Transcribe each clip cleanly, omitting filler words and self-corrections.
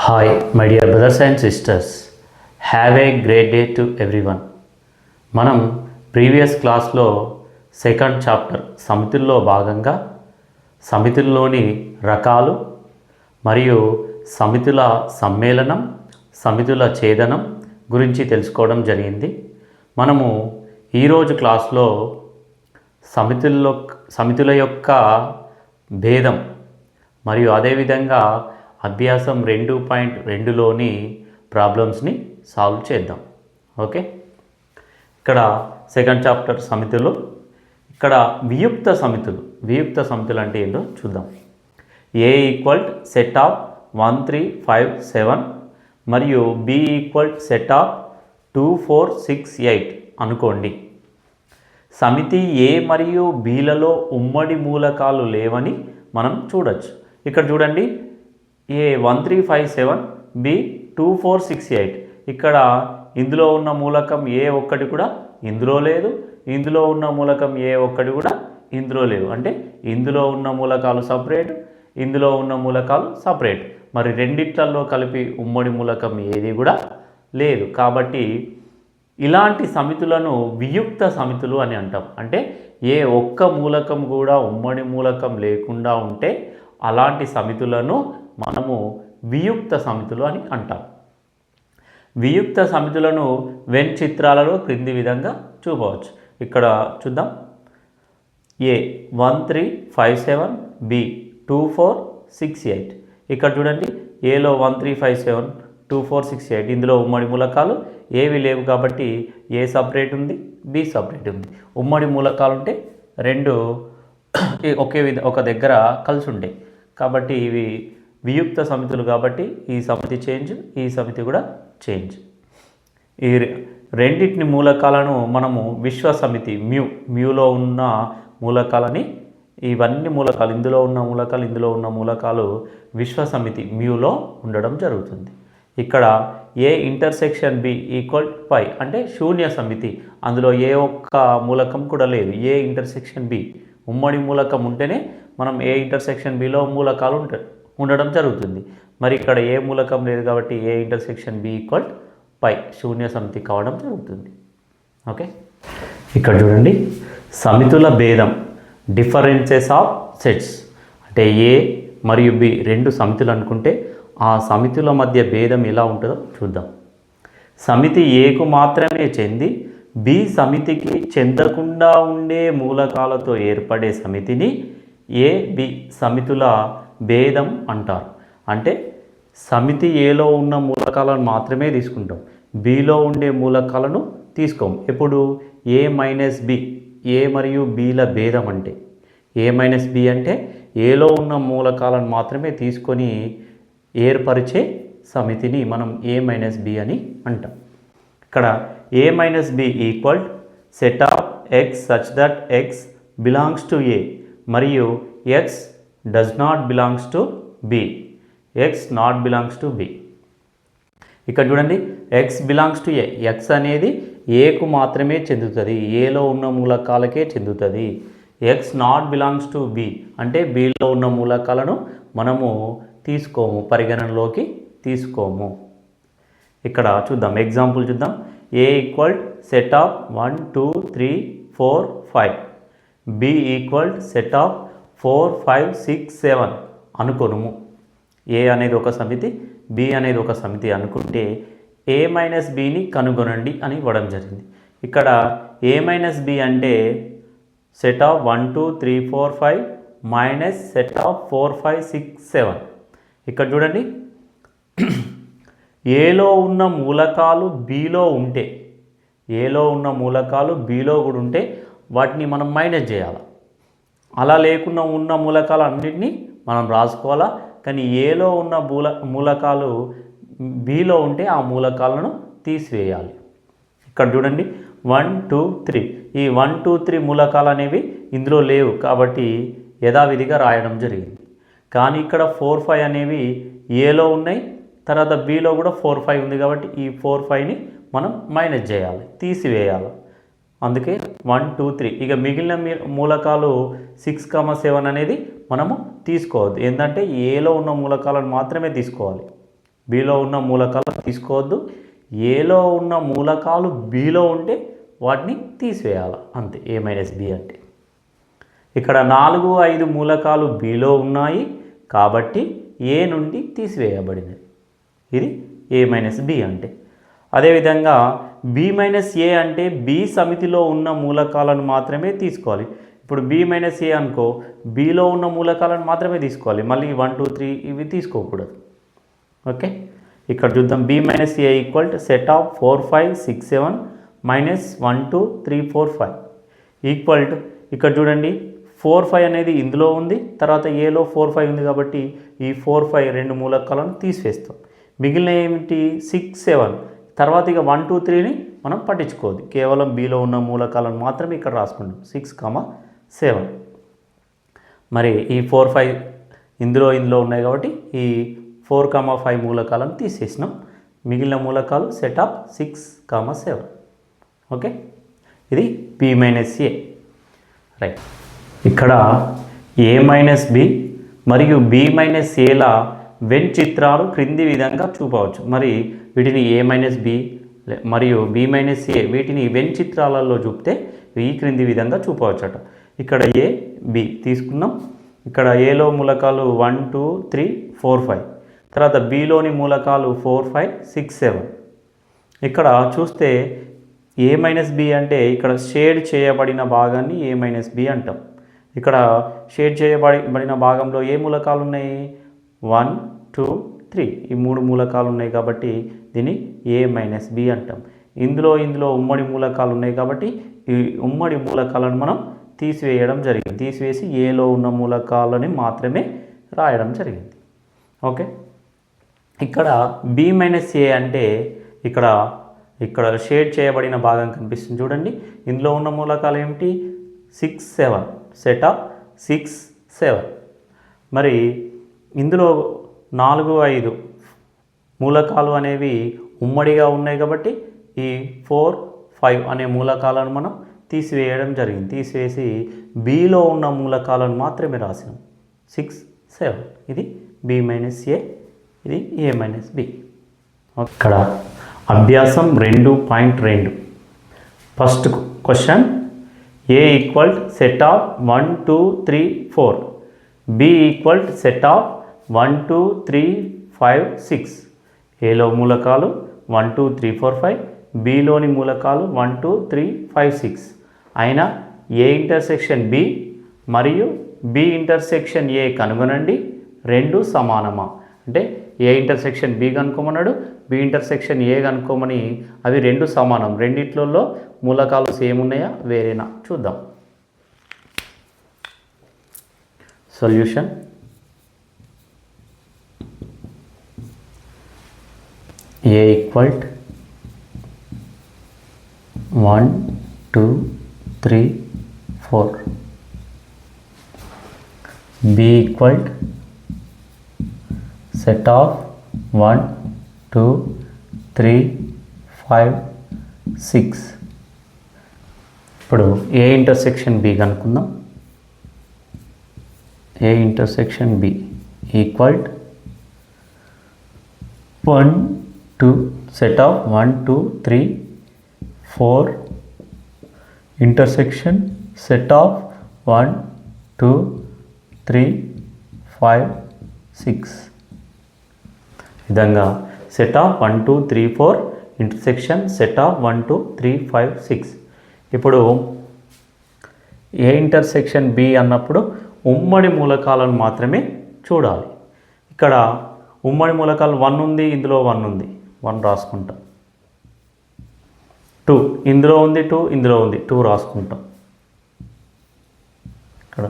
Hi, my dear brothers and sisters. Have a great day to everyone. మనం previous క్లాస్లో second chapter సమితుల్లో భాగంగా సమితుల్లోని రకాలు మరియు సమితుల సమ్మేళనం, సమితుల ఛేదనం గురించి తెలుసుకోవడం జరిగింది. మనము ఈరోజు క్లాస్లో సమితుల యొక్క భేదం మరియు అదేవిధంగా అభ్యాసం 2.2లోని ప్రాబ్లమ్స్ని సాల్వ్ చేద్దాం. ఓకే, ఇక్కడ సెకండ్ చాప్టర్ సమితులు, ఇక్కడ వియుక్త సమితులు అంటే ఏంటో చూద్దాం. ఏ ఈక్వల్ సెట్ ఆఫ్ 1 3 5 7 మరియు బి ఈక్వల్ సెట్ ఆఫ్ 2 4 6 8 అనుకోండి. సమితి ఏ మరియు బీలలో ఉమ్మడి మూలకాలు లేవని మనం చూడొచ్చు. ఇక్కడ చూడండి, ఏ 1 3 5 7 బి 2 4 6 8. ఇక్కడ ఇందులో ఉన్న మూలకం ఏ ఒక్కటి కూడా ఇందులో లేదు, ఇందులో ఉన్న మూలకం ఏ ఒక్కటి కూడా ఇందులో లేవు. అంటే ఇందులో ఉన్న మూలకాలు సపరేట్, ఇందులో ఉన్న మూలకాలు సపరేట్. మరి రెండిట్లలో కలిపి ఉమ్మడి మూలకం ఏది కూడా లేదు. కాబట్టి ఇలాంటి సమితులను వియుక్త సమితులు అని అంటాం. అంటే ఏ ఒక్క మూలకం కూడా ఉమ్మడి మూలకం లేకుండా ఉంటే అలాంటి సమితులను మనము వియుక్త సమితులు అని అంటాం. వియుక్త సమితులను వెన్ చిత్రాలలో క్రింది విధంగా చూపవచ్చు. ఇక్కడ చూద్దాం. ఏ 1 3 5 7 బి 2 4 6 8. ఇక్కడ చూడండి, ఏలో 1 3 5 7 2 4 6 8 ఇందులో ఉమ్మడి మూలకాలు ఏవి లేవు కాబట్టి ఏ సపరేట్ ఉంది, బి సపరేట్ ఉంది. ఉమ్మడి మూలకాలు ఉంటే రెండు ఒక దగ్గర కలిసి ఉంటాయి కాబట్టి ఇవి వియుక్త సమితులు. కాబట్టి ఈ సమితి చేంజ్, ఈ సమితి కూడా చేంజ్. ఈ రెండింటిని మూలకాలను మనము విశ్వ సమితి మ్యూలో ఉన్న మూలకాలని, ఇవన్నీ మూలకాలు ఇందులో ఉన్న మూలకాలు, ఇందులో ఉన్న మూలకాలు విశ్వ సమితి మ్యూలో ఉండడం జరుగుతుంది. ఇక్కడ ఏ ఇంటర్సెక్షన్ బి ఈక్వల్ 5 అంటే శూన్య సమితి, అందులో ఏ ఒక్క మూలకం కూడా లేదు. ఏ ఇంటర్సెక్షన్ బి ఉమ్మడి మూలకం ఉంటేనే మనం ఏ ఇంటర్సెక్షన్ బిలో మూలకాలు ఉండడం జరుగుతుంది. మరి ఇక్కడ ఏ మూలకం లేదు కాబట్టి ఏ ఇంటర్సెక్షన్ బి ఈక్వల్ 5 శూన్య సమితి కావడం జరుగుతుంది. ఓకే, ఇక్కడ చూడండి, సమితుల భేదం డిఫరెన్సెస్ ఆఫ్ సెట్స్. అంటే ఏ మరియు బి రెండు సమితులు అనుకుంటే ఆ సమితుల మధ్య భేదం ఎలా ఉంటుందో చూద్దాం. సమితి ఏకు మాత్రమే చెంది బి సమితికి చెందకుండా ఉండే మూలకాలతో ఏర్పడే సమితిని ఏ బి సమితుల భేదం అంటారు. అంటే సమితి ఏలో ఉన్న మూలకాలను మాత్రమే తీసుకుంటాం, బిలో ఉండే మూలకాలను తీసుకోము. ఎప్పుడు ఏ మైనస్ బి, ఏ మరియు బిల భేదం అంటే ఏ మైనస్ బి అంటే ఏలో ఉన్న మూలకాలను మాత్రమే తీసుకొని ఏర్పరిచే సమితిని మనం ఏ మైనస్ బి అని అంటాం. ఇక్కడ A minus B equal set of X such that X belongs to A మరియు X does not belongs to B. X not belongs to B. ఇక్కడ చూడండి, X belongs to A, X అనేది ఏకు మాత్రమే చెందుతుంది, ఏలో ఉన్న మూలకాలకే చెందుతుంది. X not belongs to B అంటే బిలో ఉన్న మూలకాలను మనము తీసుకోము, పరిగణనలోకి తీసుకోము. ఇక్కడ చూద్దాం, ఎగ్జాంపుల్ చూద్దాం. A equal set of 1 2 3 4 5 B equal set of 4 5 6 7 అనుకోనుము. ఏ అనేది ఒక సమితి, బి అనేది ఒక సమితి అనుకుంటే ఏ మైనస్ బిని కనుగొనండి అని ఇవ్వడం జరిగింది. ఇక్కడ ఏ మైనస్ బి అంటే set of 1 2 3 4 5 minus set of 4 5 6 7. ఇక్కడ చూడండి, ఏలో ఉన్న మూలకాలు బిలో ఉంటే, ఏలో ఉన్న మూలకాలు బిలో కూడా ఉంటే వాటిని మనం మైనస్ చేయాలి. అలా లేకుండా ఉన్న మూలకాలు అన్నింటినీ మనం రాసుకోవాలా. కానీ ఏలో ఉన్న మూలకాలు బిలో ఉంటే ఆ మూలకాలను తీసివేయాలి. ఇక్కడ చూడండి, 1 2 3 ఈ 1 2 3 మూలకాలు అనేవి ఇందులో లేవు కాబట్టి యథావిధిగా రాయడం జరిగింది. కానీ ఇక్కడ 4 5 అనేవి ఏలో ఉన్నాయి, తర్వాత బిలో కూడా 4 5 ఉంది కాబట్టి ఈ 4 5ని మనం మైనస్ చేయాలి, తీసివేయాలి. అందుకే 1 2 3. ఇక మిగిలిన మూలకాలు 6 7 అనేది మనము తీసుకోవద్దు. ఏంటంటే ఏలో ఉన్న మూలకాలను మాత్రమే తీసుకోవాలి. బిలో ఉన్న మూలకాలు తీసుకోవద్దు, ఏలో ఉన్న మూలకాలు బిలో ఉంటే వాటిని తీసివేయాలి అంతే. ఏ మైనస్ బి అంటే ఇక్కడ 4, 5 మూలకాలు బిలో ఉన్నాయి కాబట్టి ఏ నుండి తీసివేయబడినది. ఇది ఏ మైనస్ బి అంటే. అదేవిధంగా బి మైనస్ ఏ అంటే బి సమితిలో ఉన్న మూలకాలను మాత్రమే తీసుకోవాలి. ఇప్పుడు బి మైనస్ ఏ అనుకో, బిలో ఉన్న మూలకాలను మాత్రమే తీసుకోవాలి, మళ్ళీ 1, 2, 3 ఇవి తీసుకోకూడదు. ఓకే, ఇక్కడ చూద్దాం. B minus A equal to set of 4, 5, 6, 7 minus 1, 2, 3, 4, 5 equal to ఇక్కడ చూడండి 4, 5 అనేది ఇందులో ఉంది, తర్వాత ఏలో 4, 5 ఉంది కాబట్టి ఈ 4, 5 రెండు మూలకాలను తీసివేస్తాం. మిగిలిన ఏమిటి 6, 7, తర్వాత ఇక 1, 2, 3ని మనం పట్టించుకోవద్దు, కేవలం బిలో ఉన్న మూలకాలను మాత్రమే ఇక్కడ రాసుకుంటాం 6, 7. మరి ఈ 4, 5 ఇందులో ఉన్నాయి కాబట్టి ఈ 4, 5 మూలకాలను తీసేసినాం. మిగిలిన మూలకాలు సెట్ ఆఫ్ 6, 7. ఓకే, ఇది బి మైనస్ ఏ. రైట్, ఇక్కడ ఏ మైనస్ బి మరియు బి మైనస్ ఏల వెన్ చిత్రాలు క్రింది విధంగా చూపవచ్చు. మరి వీటిని ఏ మైనస్ బి మరియు బి మైనస్ ఏ వీటిని వెన్ చిత్రాలలో చూపితే ఈ క్రింది విధంగా చూపవచ్చట. ఇక్కడ ఏ బి తీసుకున్నాం. ఇక్కడ ఏలో మూలకాలు 1, 2, 3, 4, 5, తర్వాత బిలోని మూలకాలు 4, 5, 6, 7. ఇక్కడ చూస్తే ఏ మైనస్ బి అంటే ఇక్కడ షేడ్ చేయబడిన భాగాన్ని ఏ మైనస్ బి అంటాం. ఇక్కడ షేడ్ చేయబడిన భాగంలో ఏ మూలకాలు ఉన్నాయి 1, 2, 3 ఈ 3 మూలకాలు ఉన్నాయి కాబట్టి దీన్ని ఏ మైనస్ బి అంటాం. ఇందులో ఉమ్మడి మూలకాలు ఉన్నాయి కాబట్టి ఈ ఉమ్మడి మూలకాలను మనం తీసివేయడం జరిగింది. తీసివేసి ఏలో ఉన్న మూలకాలని మాత్రమే రాయడం జరిగింది. ఓకే, ఇక్కడ బి మైనస్ ఏ అంటే ఇక్కడ షేడ్ చేయబడిన భాగం కనిపిస్తుంది చూడండి. ఇందులో ఉన్న మూలకాలు ఏమిటి 6, 7 సెట్ ఆఫ్ 6, 7. మరి ఇందులో 4, 5 మూలకాలు అనేవి ఉమ్మడిగా ఉన్నాయి కాబట్టి ఈ 4, 5 అనే మూలకాలను మనం తీసివేయడం జరిగింది. తీసివేసి బిలో ఉన్న మూలకాలను మాత్రమే రాసినాం 6, 7. ఇది బి మైనస్ ఏ, ఇది ఏ మైనస్ బి. ఇక్కడ అభ్యాసం 2.2 first question A equal set of 1, 2, 3, 4, B equal set of 1, 2, 3, 5, 6. ఏలో మూలకాలు 1, 2, 3, 4, 5, బిలోని మూలకాలు 1, 2, 3, 5, 6 అయినా ఏ ఇంటర్సెక్షన్ బి మరియు బి ఇంటర్సెక్షన్ ఏ కనుగొనండి. రెండు సమానమా అంటే ఏ ఇంటర్సెక్షన్ బి కనుక్కోమన్నాడు, బి ఇంటర్సెక్షన్ ఏ కనుక్కోమని, అవి రెండు సమానం. రెండిట్లలో మూలకాలు సేమ్ ఉన్నాయా వేరేనా చూద్దాం. Solution A equal 1, 2, 3, 4, B equal set of 1, 2, 3, 5, 6. ఇప్పుడు ఏ ఇంటర్సెక్షన్ బి కనుక్కుందాం. A intersection B equal 1, 2 set of 1, 2, 3, 4 intersection set of 1, 2, 3, 5, 6. విధంగా set of 1, 2, 3, 4 intersection set of 1, 2, 3, 5, 6. ఇప్పుడు ఏ ఇంటర్సెక్షన్ బి అన్నప్పుడు ఉమ్మడి మూలకాలను మాత్రమే చూడాలి. ఇక్కడ ఉమ్మడి మూలకాలు 1 ఉంది, ఇందులో 1 ఉంది, 1 రాసుకుంటాం. 2 ఇందులో ఉంది, 2 ఇందులో ఉంది, 2 రాసుకుంటాం. ఇక్కడ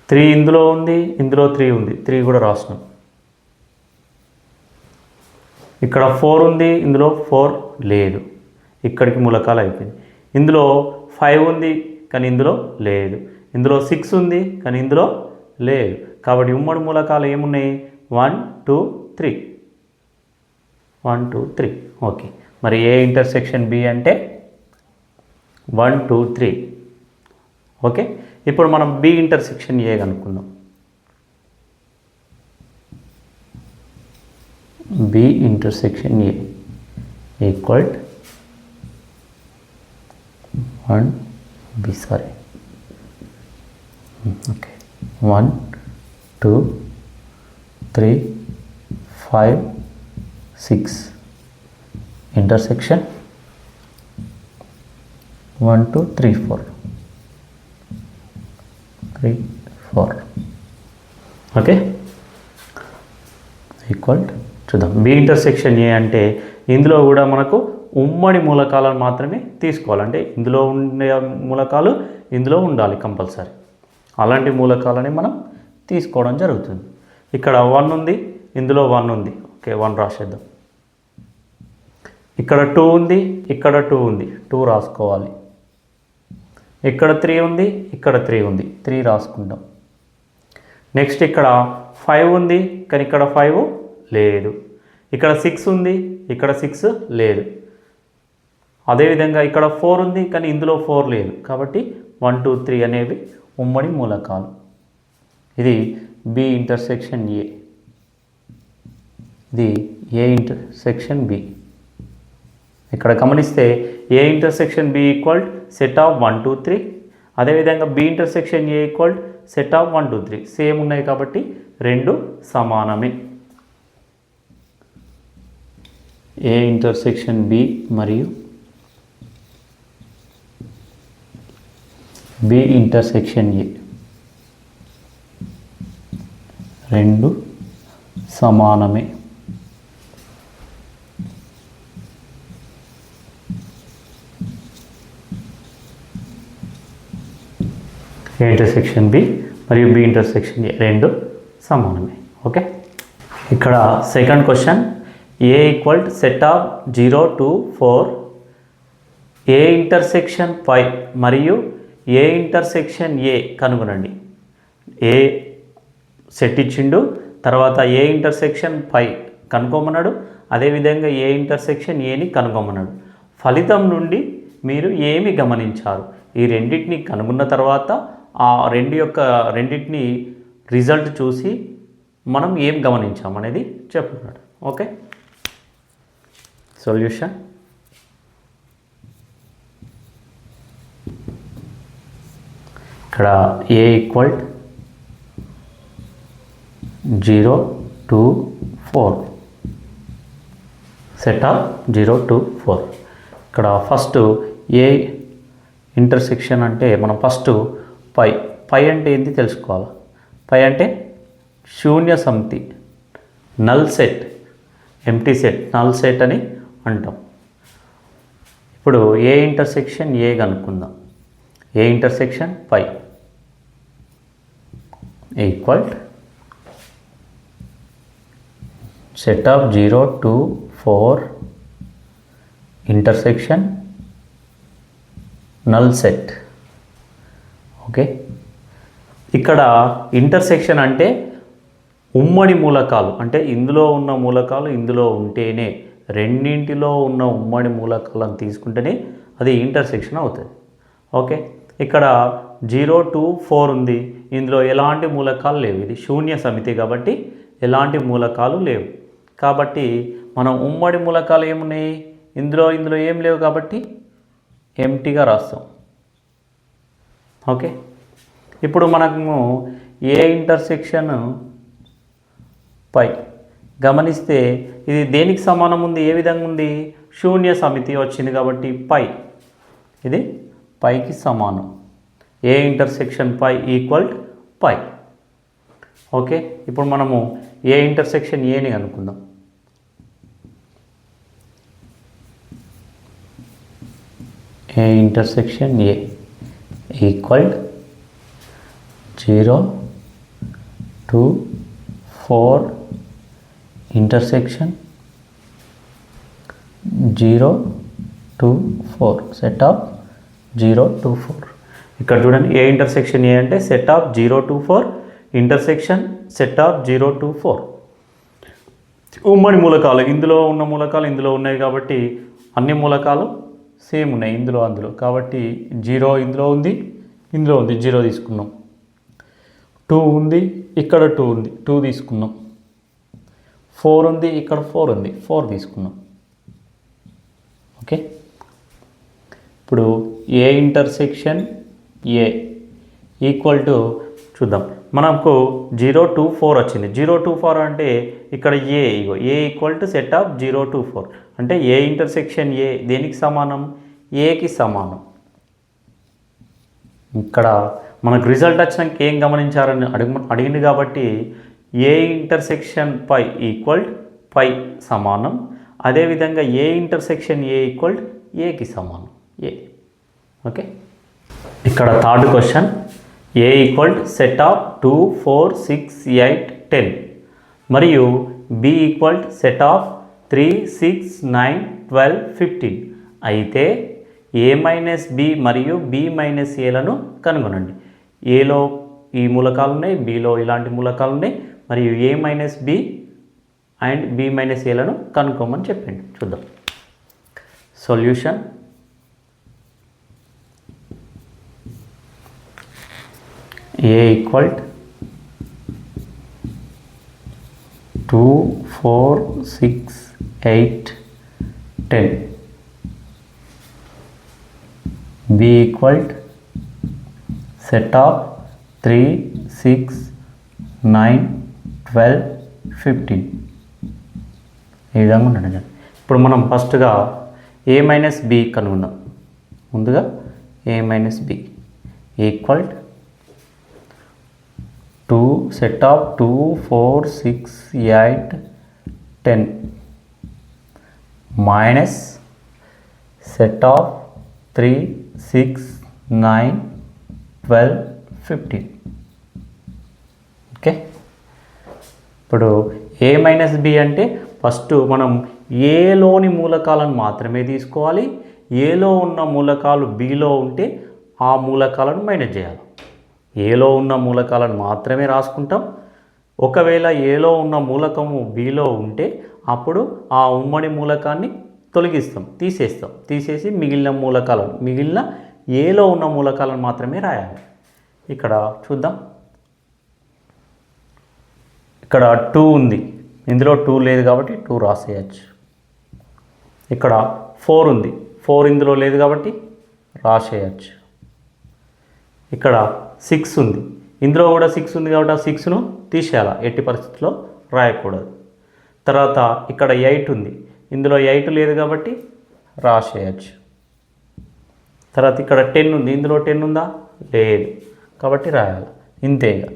3 ఇందులో ఉంది, ఇందులో 3 ఉంది, 3 కూడా రాసినాం. ఇక్కడ 4 ఉంది, ఇందులో 4 లేదు, ఇక్కడికి మూలకాలు అయిపోయింది. ఇందులో 5 ఉంది కానీ ఇందులో లేదు, ఇందులో 6 ఉంది కానీ ఇందులో లేదు. కాబట్టి ఉమ్మడి మూలకాలు ఏమున్నాయి 1, 2, 3, 1, 2, 3. ఓకే, మరి ఏ ఇంటర్సెక్షన్ బి అంటే 1, 2, 3. ఓకే, ఇప్పుడు మనం బి ఇంటర్సెక్షన్ ఏ కనుక్కుందాం. B intersection A equal 1 B, sorry, okay, 1 2 3 5 6 intersection 1 2 3 4 3 4, okay, equal చూద్దాం. బి ఇంటర్సెక్షన్ ఏ అంటే ఇందులో కూడా మనకు ఉమ్మడి మూలకాలను మాత్రమే తీసుకోవాలంటే ఇందులో ఉండే మూలకాలు ఇందులో ఉండాలి కంపల్సరీ. అలాంటి మూలకాలని మనం తీసుకోవడం జరుగుతుంది. ఇక్కడ 1 ఉంది, ఇందులో 1 ఉంది, ఓకే 1 రాసేద్దాం. ఇక్కడ 2 ఉంది, ఇక్కడ 2 ఉంది, 2 రాసుకోవాలి. ఇక్కడ 3 ఉంది, ఇక్కడ 3 ఉంది, 3 రాసుకుంటాం. నెక్స్ట్ ఇక్కడ 5 ఉంది, కానీ ఇక్కడ 5 లేదు. ఇక్కడ 6 ఉంది, ఇక్కడ 6 లేదు. అదేవిధంగా ఇక్కడ 4 ఉంది, కానీ ఇందులో 4 లేదు. కాబట్టి 1 2 3 అనేవి ఉమ్మడి మూలకాలు. ఇది బి ఇంటర్సెక్షన్ ఏ, ఇది ఏ ఇంటర్సెక్షన్ బి. ఇక్కడ గమనిస్తే A intersection B equal set of 1 2 3, అదేవిధంగా B intersection A equal set of 1 2 3 same ఉన్నాయి కాబట్టి రెండు సమానమే. ఏ ఇంటర్సెక్షన్ బి మరియు బి ఇంటర్సెక్షన్ ఏ రెండు సమానమే. ఏ ఇంటర్సెక్షన్ బి మరియు బి ఇంటర్సెక్షన్ ఏ రెండు సమానమే. ఓకే, ఇక్కడ second question, A equal set of 0 2 4 A intersection 5 మరియు ఏ ఇంటర్సెక్షన్ ఏ కనుగొనండి. ఏ సెట్ ఇచ్చిండు, తర్వాత ఏ ఇంటర్సెక్షన్ 5 కనుక్కోమన్నాడు, అదేవిధంగా ఏ ఇంటర్సెక్షన్ ఏని కనుక్కోమన్నాడు. ఫలితం నుండి మీరు ఏమి గమనించారు? ఈ రెండింటిని కనుగొన్న తర్వాత ఆ రెండింటిని రిజల్ట్ చూసి మనం ఏం గమనించాం అనేది చెప్తున్నాడు. ఓకే, సొల్యూషన్ ఇక్కడ ఏ ఈక్వల్ 0 2 4 సెట్ ఆఫ్ 0 2 4. ఇక్కడ ఫస్ట్ ఏ ఇంటర్సెక్షన్ అంటే మనం ఫస్ట్ పై అంటే ఏంటి తెలుసుకోవాలి. పై అంటే శూన్య సమితి, null set, empty set, null set అని అంటాం. ఇప్పుడు ఏ ఇంటర్సెక్షన్ ఏ కనుక్కుందాం. A intersection phi equal set of 0 2 4 intersection null set. Okay, ఇక్కడ ఇంటర్సెక్షన్ అంటే ఉమ్మడి మూలకాలు, అంటే ఇందులో ఉన్న మూలకాలు ఇందులో ఉంటేనే, రెండింటిలో ఉన్న ఉమ్మడి మూలకాలను తీసుకుంటేనే అది ఇంటర్సెక్షన్ అవుతుంది. ఓకే, ఇక్కడ 0 2 4 ఉంది, ఇందులో ఎలాంటి మూలకాలు లేవు, ఇది శూన్య సమితి కాబట్టి ఎలాంటి మూలకాలు లేవు. కాబట్టి మనం ఉమ్మడి మూలకాలు ఏమున్నాయి, ఇందులో ఏం లేవు కాబట్టి ఎంటీగా రాస్తాం. ఓకే, ఇప్పుడు మనము ఏ ఇంటర్సెక్షన్ పై గమనిస్తే ఇది దేనికి సమానం ఉంది, ఏ విధంగా ఉంది, శూన్య సమితి వచ్చింది కాబట్టి పై, ఇది పైకి సమానం. A intersection phi equal phi. Okay, ఇప్పుడు మనము ఏ ఇంటర్సెక్షన్ ఏని అనుకుందాం. A intersection A equal 0 2 4 intersection 0 2 4 set of 0 2 4. ఇక్కడ చూడండి, ఏ ఇంటర్సెక్షన్ ఏ అంటే set of 0 2 4 intersection set of 0 2 4. ఉమ్మడి మూలకాలు, ఇందులో ఉన్న మూలకాలు ఇందులో ఉన్నాయి కాబట్టి అన్ని మూలకాలు సేమ్ ఉన్నాయి అందులో కాబట్టి 0 ఇందులో ఉంది, 0 తీసుకున్నాం. 2 ఉంది, ఇక్కడ 2 ఉంది, 2 తీసుకున్నాం. 4 ఉంది, ఇక్కడ 4 ఉంది, 4 తీసుకున్నాం. ఓకే, ఇప్పుడు A intersection A equal to చూద్దాం. మనకు 0 to 4 వచ్చింది. 0 to 4 అంటే ఇక్కడ A equal to set of 0 to 4 అంటే ఏ ఇంటర్సెక్షన్ ఏ దేనికి సమానం? ఏకి సమానం. ఇక్కడ మనకు రిజల్ట్ వచ్చినాక ఏం గమనించారని అడిగింది కాబట్టి ఏ ఇంటర్సెక్షన్ పై ఈక్వల్ పై సమానం. అదేవిధంగా ఏ ఇంటర్సెక్షన్ ఏ ఈక్వల్ ఏకి సమానం ఏ. ఓకే, ఇక్కడ third question A equal set of 2, 4, 6, 8, 10 మరియు బి ఈక్వల్ సెట్ ఆఫ్ 3, 6, 9, 12, 15 అయితే ఏ మైనస్ బి మరియు బి మైనస్ ఏలను కనుగొనండి. ఏలో ఈ మూలకాలు ఉన్నాయి, బిలో ఇలాంటి మూలకాలు ఉన్నాయి, మరియు A minus B and B minus ఏలను కనుక్కోమని చెప్పండి. చూద్దాం solution. A equal 2, 4, 6, 8, 10 B equal set of 3, 6, 9, 12, 15 ఈ విధంగా ఉండండి. ఇప్పుడు మనం ఫస్ట్గా ఏ మైనస్ బి కనుగొందాం. ముందుగా A minus B equal 2 set of 2, 4, 6, 8, 10 minus set of 3, 6, 9, 12, 15. Okay, ఇప్పుడు ఏ మైనస్ బి అంటే ఫస్ట్ మనం ఏలోని మూలకాలను మాత్రమే తీసుకోవాలి. ఏలో ఉన్న మూలకాలు బిలో ఉంటే ఆ మూలకాలను మైనస్ చేయాలి. ఏలో ఉన్న మూలకాలను మాత్రమే రాసుకుంటాం. ఒకవేళ ఏలో ఉన్న మూలకము బిలో ఉంటే అప్పుడు ఆ ఉమ్మడి మూలకాన్ని తొలగిస్తాం, తీసేసి మిగిలిన ఏలో ఉన్న మూలకాలను మాత్రమే రాయాలి. ఇక్కడ చూద్దాం. ఇక్కడ 2 ఉంది, ఇందులో 2 లేదు కాబట్టి 2 రాసేయచ్చు. ఇక్కడ 4 ఉంది, 4 ఇందులో లేదు కాబట్టి రాసేయచ్చు. ఇక్కడ 6 ఉంది, ఇందులో కూడా 6 ఉంది కాబట్టి ఆ 6ను తీసేయాలి, ఎట్టి పరిస్థితుల్లో రాయకూడదు. తర్వాత ఇక్కడ 8 ఉంది, ఇందులో 8 లేదు కాబట్టి రాసేయచ్చు. తర్వాత ఇక్కడ 10 ఉంది, ఇందులో 10 ఉందా? లేదు కాబట్టి రాయాలి. ఇంతేగా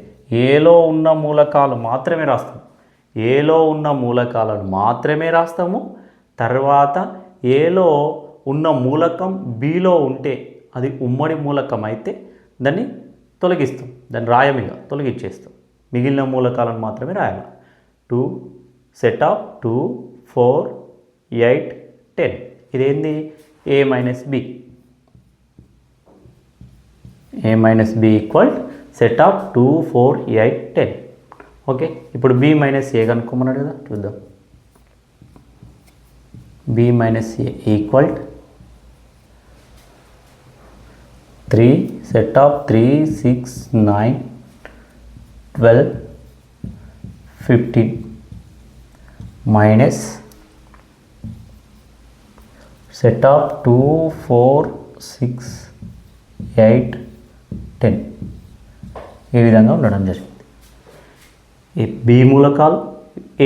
ఏలో ఉన్న మూలకాలు మాత్రమే రాస్తాము. ఏలో ఉన్న మూలకాలను మాత్రమే రాస్తాము. తర్వాత ఏలో ఉన్న మూలకం బిలో ఉంటే అది ఉమ్మడి మూలకం అయితే దాన్ని తొలగిస్తాం, దాన్ని రాయమిగా తొలగించేస్తాం. మిగిలిన మూలకాలను మాత్రమే రాయాలి. 2 సెట్ ఆఫ్ 2, 4, 8, 10 ఇదేంది? A minus B. A minus B equal set of 2, 4, 8, 10. Okay, ఇప్పుడు బి మైనస్ ఏ కనుక్కోమన్నాడు కదా, చూద్దాం. B minus A equal 3 set of 3, 6, 9, 12, 15 minus set of 2, 4, 6, 8, 10 ఈ విధంగా ఉండడం జరిగింది. ఈ బి మూలకాలు,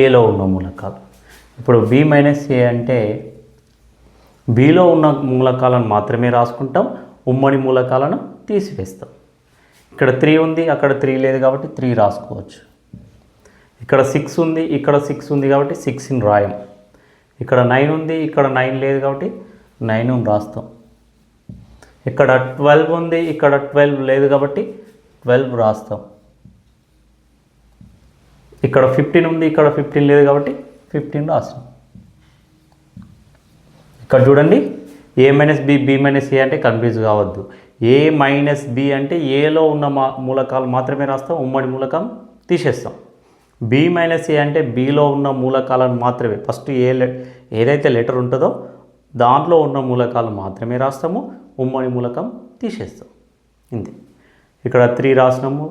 ఏలో ఉన్న మూలకాలు. ఇప్పుడు బి మైనస్ ఏ అంటే బిలో ఉన్న మూలకాలను మాత్రమే రాసుకుంటాం, ఉమ్మడి మూలకాలను తీసివేస్తాం. ఇక్కడ 3 ఉంది, అక్కడ 3 లేదు కాబట్టి 3 రాసుకోవచ్చు. ఇక్కడ 6 ఉంది, ఇక్కడ 6 ఉంది కాబట్టి 6ని రాయం. ఇక్కడ 9 ఉంది, ఇక్కడ 9 లేదు కాబట్టి 9ని రాస్తాం. ఇక్కడ 12 ఉంది, ఇక్కడ 12 లేదు కాబట్టి 12 రాస్తాం. ఇక్కడ 15 ఉంది, ఇక్కడ 15 లేదు కాబట్టి 15 రాస్తాం. ఇక్కడ చూడండి, ఏ మైనస్ బి, బి మైనస్ ఏ అంటే కన్ఫ్యూజ్ కావద్దు. ఏ మైనస్ బి అంటే ఏలో ఉన్న మూలకాలు మాత్రమే రాస్తాం, ఉమ్మడి మూలకం తీసేస్తాం. బి మైనస్ ఏ అంటే బిలో ఉన్న మూలకాలను మాత్రమే, ఫస్ట్ ఏదైతే లెటర్ ఉంటుందో దాంట్లో ఉన్న మూలకాలు మాత్రమే రాస్తాము, ఉమ్మడి మూలకం తీసేస్తాం. ఇంతే. ఇక్కడ 3 రాసినాము,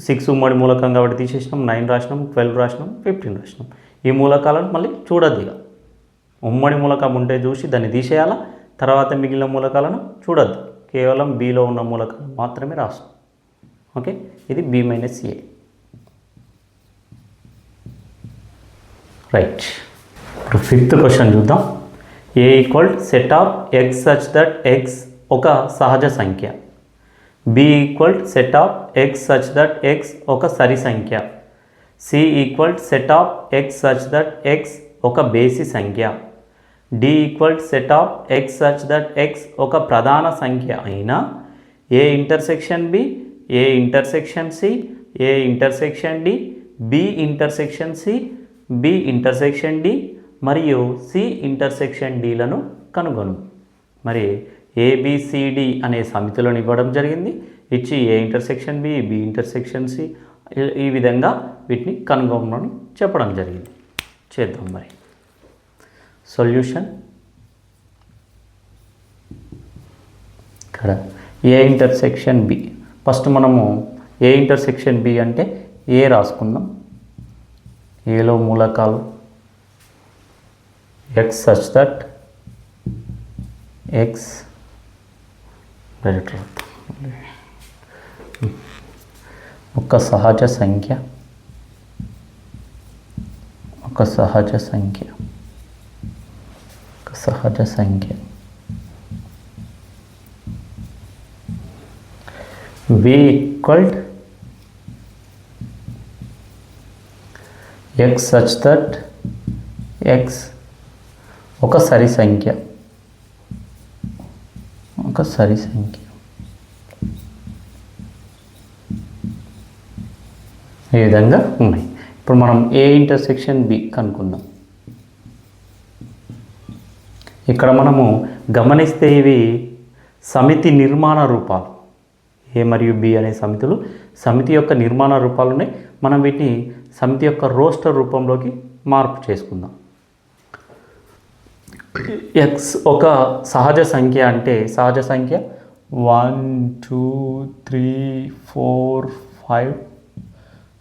6 ఉమ్మడి మూలకం కాబట్టి తీసేసినాం, 9 రాసినాం, 12 రాసినాం, 15 రాసినాం. ఈ మూలకాలను మళ్ళీ చూడద్దు. ఇక ఉమ్మడి మూలకం ఉంటే చూసి దాన్ని తీసేయాలా, తర్వాత మిగిలిన మూలకాలను చూడద్దు. కేవలం బిలో ఉన్న మూలకాలను మాత్రమే రాస్తాం. ఓకే, ఇది బి మైనస్ ఏ. రైట్. ఇప్పుడు 5th క్వశ్చన్ చూద్దాం. A equal set of X such that X ఒక సహజ సంఖ్య. B equal set of X such that X ఒక సరి సంఖ్య. C equal set of X such that X ఒక బేసి సంఖ్య. D equal set of X such that X ఒక ప్రధాన సంఖ్య అయిన A intersection B, A intersection C, A intersection D, B intersection C, B intersection D మరియు C intersection డిలను కనుగొను. మరి ఏబిసిడి అనే సమితులను ఇవ్వడం జరిగింది. ఇచ్చి A intersection B, B intersection C, ఈ విధంగా వీటిని కనుగొనమని చెప్పడం జరిగింది. చేద్దాం మరి. సొల్యూషన్ ఇక్కడ ఏ ఇంటర్సెక్షన్ బి. ఫస్ట్ మనము ఏ ఇంటర్సెక్షన్ బి అంటే ఏ రాసుకుందాం. ఏలో మూలకాలు X such that X direct ఒక సహజ సంఖ్య, ఒక సహజ సంఖ్య, ఒక సహజ సంఖ్య. B equal to X such that X ఒక సరి సంఖ్య, ఒక సరి సంఖ్య. ఈ విధంగా ఉన్నాయి. ఇప్పుడు మనం ఏ ఇంటర్సెక్షన్ బి కనుక్కుందాం. ఇక్కడ మనము గమనిస్తే ఇవి సమితి నిర్మాణ రూపాలు. ఏ మరియు బి అనే సమితులు సమితి యొక్క నిర్మాణ రూపాలు ఉన్నాయి. మనం వీటిని సమితి యొక్క రోస్టర్ రూపంలోకి మార్పు చేసుకుందాం. ఎక్స్ ఒక సహజ సంఖ్య అంటే సహజ సంఖ్య 1 2 3 4 5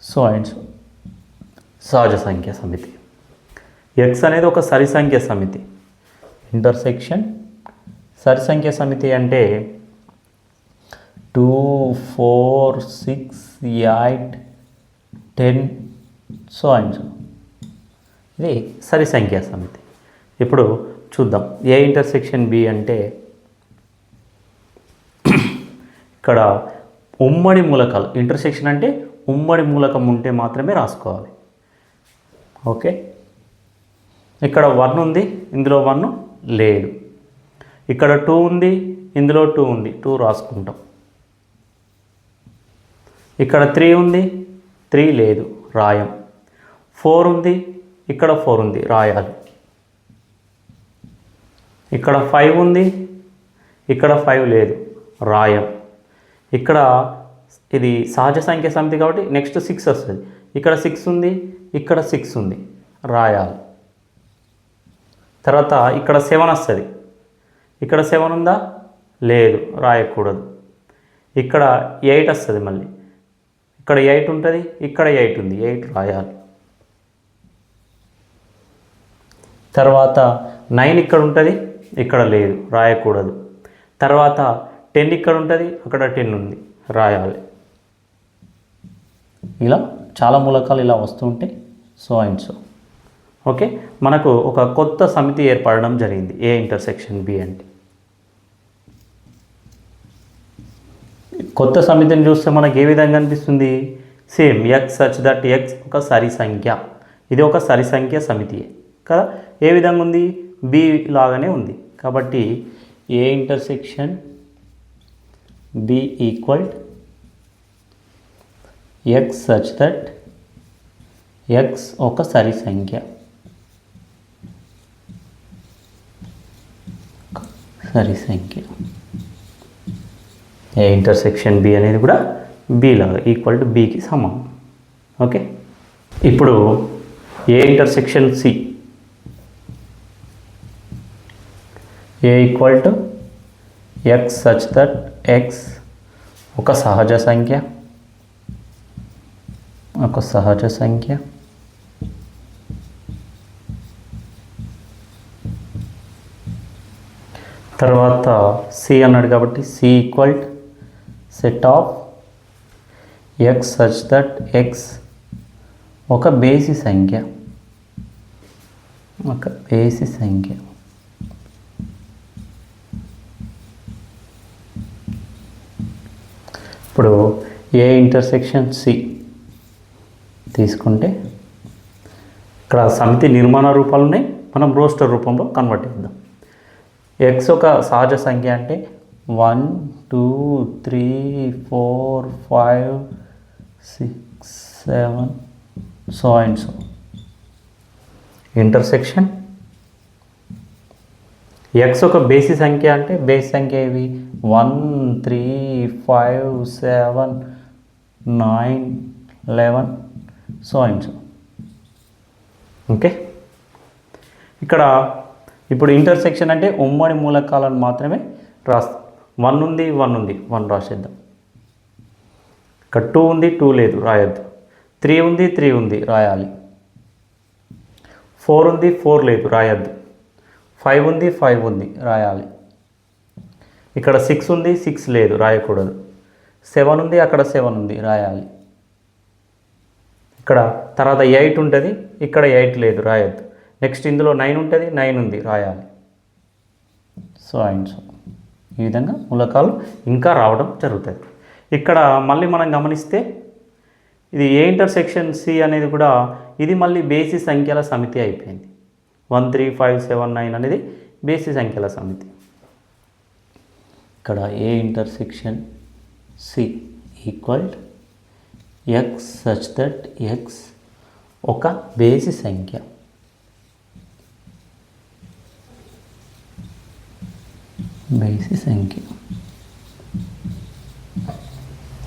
సో అండ్ సో సహజ సంఖ్య సమితి. ఎక్స్ అనేది ఒక సరి సంఖ్య సమితి. ఇంటర్సెక్షన్ సరి సంఖ్య సమితి అంటే 2 4 6 8 10 సో అండ్ సో. ఇది సరి సంఖ్య సమితి. ఇప్పుడు చూద్దాం. ఏ ఇంటర్సెక్షన్ బి అంటే ఇక్కడ ఉమ్మడి మూలకాలు. ఇంటర్సెక్షన్ అంటే ఉమ్మడి మూలకం ఉంటే మాత్రమే రాసుకోవాలి. ఓకే, ఇక్కడ 1 ఉంది, ఇందులో 1 లేదు. ఇక్కడ 2 ఉంది, ఇందులో 2 ఉంది, 2 రాసుకుంటాం. ఇక్కడ 3 ఉంది, 3 లేదు, రాయం. 4 ఉంది, ఇక్కడ 4 ఉంది, రాయాలి. ఇక్కడ 5 ఉంది, ఇక్కడ 5 లేదు, రాయం. ఇక్కడ ఇది సహజ సంఖ్య సమితి కాబట్టి నెక్స్ట్ 6 వస్తుంది. ఇక్కడ 6 ఉంది, ఇక్కడ 6 ఉంది, రాయాలి. తర్వాత ఇక్కడ 7 వస్తుంది. ఇక్కడ 7 ఉందా? లేదు, రాయకూడదు. ఇక్కడ 8 వస్తుంది. మళ్ళీ ఇక్కడ 8 ఉంటుంది, ఇక్కడ 8 ఉంది, 8 రాయాలి. తర్వాత 9 ఇక్కడ ఉంటుంది, ఇక్కడ లేదు, రాయకూడదు. తర్వాత 10 ఇక్కడ ఉంటుంది, అక్కడ 10 ఉంది, రాయాలి. ఇలా చాలా మూలకాలు ఇలా వస్తుంటే సో అండ్ సో. ఓకే, మనకు ఒక కొత్త సమితి ఏర్పడడం జరిగింది ఏ ఇంటర్సెక్షన్ బి అంటే. కొత్త సమితిని చూస్తే మనకి ఏ విధంగా అనిపిస్తుంది? Same X such that X ఒక సరి సంఖ్య. ఇది ఒక సరి సంఖ్య సమితి కదా. ఏ విధంగా ఉంది? బి లాగానే ఉంది. కాబట్టి A intersection B equal X such that X ఒక సరి సంఖ్య, సరి సంఖ్య. ఏ ఇంటర్సెక్షన్ బి అనేది కూడా బి లాగా ఈక్వల్ టు బికి సమానం. ఓకే, ఇప్పుడు A intersection C. A equal to X such that X ఒక సహజ సంఖ్య, ఒక సహజ సంఖ్య తర్వాత సి అన్నాడు కాబట్టి C equal set of X such that X ఒక బేసి సంఖ్య. ఇప్పుడు ఏ ఇంటర్సెక్షన్ సి తీసుకుంటే ఇక్కడ సమితి నిర్మాణ రూపాలు ఉన్నాయి, మనం రోస్టర్ రూపంలో కన్వర్ట్ చేద్దాం. ఎక్స్ ఒక సహజ సంఖ్య అంటే 1 2 3 4 5 6 7 so and so. Intersection X ఒక బేసి సంఖ్య అంటే బేసి సంఖ్య ఇవి 1 3 5 7 9 11 సో అండ్ సో. ఓకే, ఇక్కడ ఇప్పుడు ఇంటర్సెక్షన్ అంటే ఉమ్మడి మూలకాలను మాత్రమే రాస్తాం. 1 ఉంది 1 రాసేద్దాం. ఇక్కడ 2 ఉంది 2 లేదు రాయొద్దు. 3 ఉంది 3 ఉంది రాయాలి. 4 ఉంది 4 లేదు రాయొద్దు. 5 ఉంది 5 ఉంది రాయాలి. ఇక్కడ 6 ఉంది 6 లేదు రాయకూడదు. 7 ఉంది అక్కడ 7 ఉంది రాయాలి. ఇక్కడ తర్వాత 8 ఉంటుంది, ఇక్కడ 8 లేదు రాయొద్దు. నెక్స్ట్ ఇందులో 9 ఉంటుంది 9 ఉంది రాయాలి. సో అండ్ సో ఈ విధంగా మూలకాలు ఇంకా రావడం జరుగుతుంది. ఇక్కడ మళ్ళీ మనం గమనిస్తే ఇది ఏ ఇంటర్సెక్షన్ సి అనేది కూడా ఇది మళ్ళీ బేసి సంఖ్యల సమితి అయిపోయింది. 1 3 5 7 9 అనేది బేసి సంఖ్యల సమితి. ఇక్కడ A intersection C equal X such that X ఒక బేసి సంఖ్య.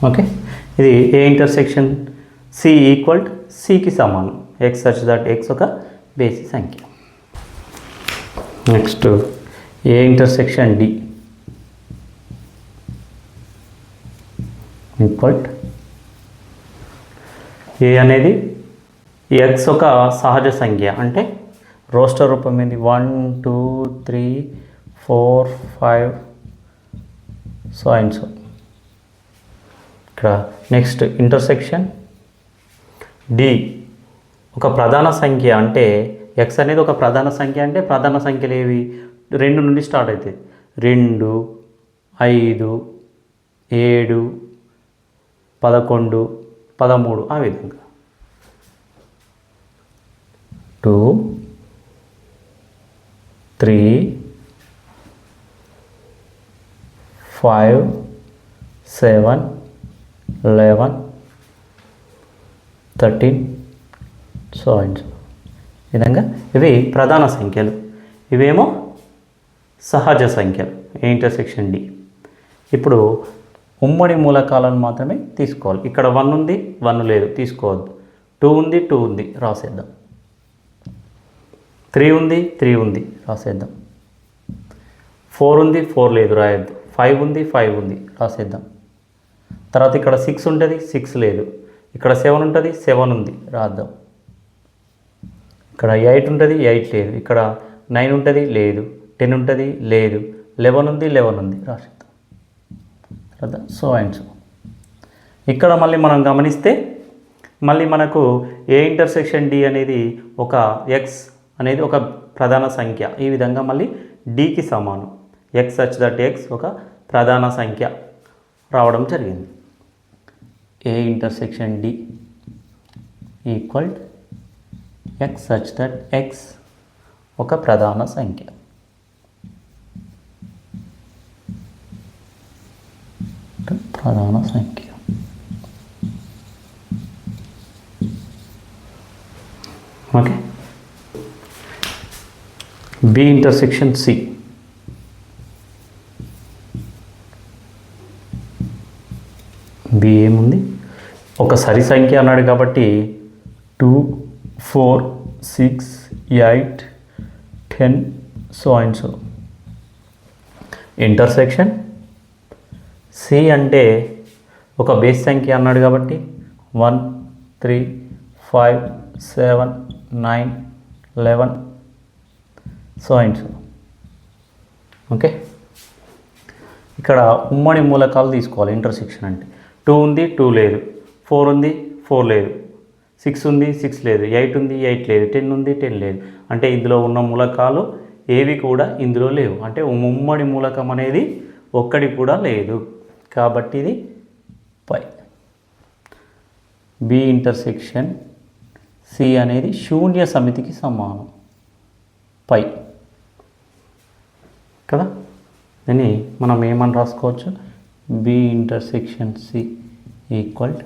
ఓకే, ఇది ఏ ఇంటర్సెక్షన్ సి ఈక్వల్ సికి సమానం. ఎక్స్ సచ్ దట్ ఎక్స్ ఒక బేసి సంఖ్య. Next A intersection D equal A అనేది ఎక్స్ ఒక సహజ సంఖ్య అంటే రోస్టర్ రూపం ఏంది 1 2 3 4 5 సో అండ్ సో. ఇక్కడ నెక్స్ట్ ఇంటర్సెక్షన్ డి ఒక ప్రధాన సంఖ్య అంటే ఎక్స్ అనేది ఒక ప్రధాన సంఖ్య అంటే ప్రధాన సంఖ్యలు ఏవి 2 నుండి స్టార్ట్ అవుతాయి. 2 5 7 11 13 ఆ విధంగా 2 3 5 7 11 13 సో అండ్ సో. ఈ విధంగా ఇవి ప్రధాన సంఖ్యలు, ఇవేమో సహజ సంఖ్యలు ఏ ఇంటర్సెక్షన్ డి. ఇప్పుడు ఉమ్మడి మూలకాలను మాత్రమే తీసుకోవాలి. ఇక్కడ 1 ఉంది 1 లేదు తీసుకోవద్దు. 2 ఉంది 2 ఉంది రాసేద్దాం. 3 ఉంది 3 ఉంది రాసేద్దాం. 4 ఉంది 4 లేదు రాయొద్దు. 5 ఉంది 5 ఉంది రాసేద్దాం. తర్వాత ఇక్కడ 6 ఉంటుంది 6 లేదు. ఇక్కడ 7 ఉంటుంది 7 ఉంది రాద్దాం. ఇక్కడ 8 ఉంటుంది 8 లేదు. ఇక్కడ 9 ఉంటుంది లేదు. 10 ఉంటుంది లేదు. 11 ఉంది 11 ఉంది రాసేద్దాం. So and so. ఇక్కడ మళ్ళీ మనం గమనిస్తే మళ్ళీ మనకు ఏ ఇంటర్సెక్షన్ డి అనేది ఒక ఎక్స్ అనేది ఒక ప్రధాన సంఖ్య. ఈ విధంగా మళ్ళీ డికి సమానం. ఎక్స్ సచ్ దట్ ఎక్స్ ఒక ప్రధాన సంఖ్య రావడం జరిగింది. A intersection D equal X such that X ఒక ప్రధాన సంఖ్య. ప్రధాన సంఖ్య. Okay, B intersection C. B ఏముంది ఒక సరి సంఖ్య అన్నాడు కాబట్టి 2 4 6 8 10 so and so. Intersection C అంటే ఒక బేస్ సంఖ్య అన్నాడు కాబట్టి 1 3 5 7 9 11 సో అండ్ సో. ఓకే, ఇక్కడ ఉమ్మడి మూలకాలు తీసుకోవాలి. ఇంటర్సెక్షన్ అంటే 2 ఉంది 2 లేదు, 4 ఉంది 4 లేదు, 6 ఉంది 6 లేదు, 8 ఉంది 8 లేదు, 10 ఉంది 10 లేదు. అంటే ఇందులో ఉన్న మూలకాలు ఏవి కూడా ఇందులో లేవు. అంటే ఉమ్మడి మూలకం అనేది ఒక్కడి కూడా లేదు. కాబట్టి ఇది పై. బి ఇంటర్సెక్షన్ సి అనేది శూన్య సమితికి సమానం పై కదా. దీన్ని మనం ఏమని రాసుకోవచ్చు? B intersection C equal